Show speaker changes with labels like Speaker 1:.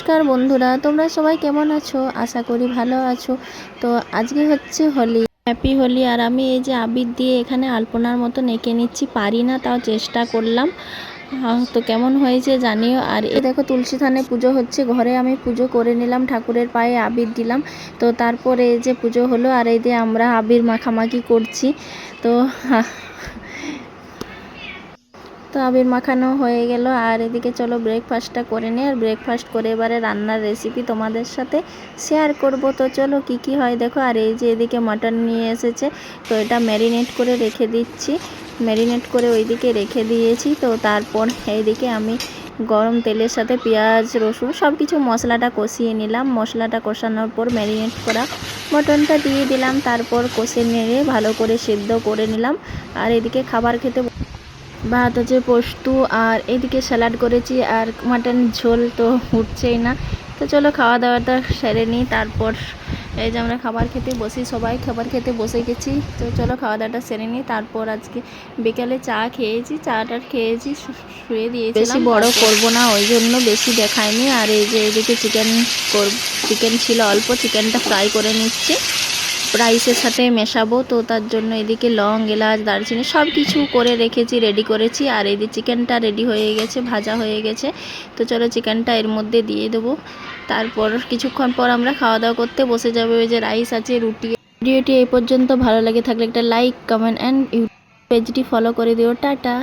Speaker 1: নমস্কার বন্ধুরা, তোমরা সবাই কেমন আছো? আশা করি ভালো আছো। তো আজকে হচ্ছে হোলি, হ্যাপি হোলি। আর আমি এই যে আবির দিয়ে এখানে আলপনার মতো এঁকে নিচ্ছি, পারি না, তাও চেষ্টা করলাম। তো কেমন হয়েছে জানিও। আর এই দেখো তুলসী থানে পুজো হচ্ছে, ঘরে আমি পুজো করে নিলাম, ঠাকুরের পায়ে আবির দিলাম। তো তারপরে এই যে পুজো হলো, আর এই যে আমরা আবির মাখামাখি করছি। তো তো আবির মাখানো হয়ে গেল। আর এদিকে চলো ব্রেকফাস্টটা করে নিই। আর ব্রেকফাস্ট করে এবারে রান্নার রেসিপি তোমাদের সাথে শেয়ার করব। তো চলো কি কি হয় দেখো। আর এই যে এদিকে মাটন নিয়ে এসেছে, তো এটা ম্যারিনেট করে রেখে দিচ্ছি, ম্যারিনেট করে ওইদিকে রেখে দিয়েছি। তো তারপর এইদিকে আমি গরম তেলের সাথে পেঁয়াজ রসুন সব কিছু মশলাটা কষিয়ে নিলাম। মশলাটা কষানোর পর ম্যারিনেট করা মটনটা দিয়ে দিলাম, তারপর কষে নেড়ে ভালো করে সেদ্ধ করে নিলাম। আর এদিকে খাবার খেতে ভাত আছে, পোস্তু, আর এদিকে স্যালাড করেছি, আর মাটন ঝোল তো উঠছেই না। তো চলো খাওয়া দাওয়াটা সেরে নিই, তারপর এই যে আমরা খাবার খেতে বসি, সবাই খাবার খেতে বসে গেছি। তো চলো খাওয়া দাওয়াটা সেরে নিই। তারপর আজকে বিকালে চা খেয়েছি, চাটা খেয়েছি, শুয়ে দিয়েছিলাম। বেশি বড় করব না, ওই জন্য বেশি দেখায়নি। আর এই যে এদিকে চিকেন ছিল অল্প, চিকেনটা ফ্রাই করে নিচ্ছি, রাইসের সাথে মেশাবো। তো তার জন্য এদিকে লং, এলাচ, দারচিনি সব কিছু করে রেখেছি, রেডি করেছি। আর এদিকে চিকেনটা রেডি হয়ে গেছে, ভাজা হয়ে গেছে। তো চলো চিকেনটা এর মধ্যে দিয়ে দেবো। তারপর কিছুক্ষণ পর আমরা খাওয়া দাওয়া করতে বসে যাবো। ওই যে রাইস আছে, রুটি। ভিডিওটি এই পর্যন্ত ভালো লাগে থাকলে একটা লাইক, কমেন্ট অ্যান্ড পেজটি ফলো করে দিও। টাটা।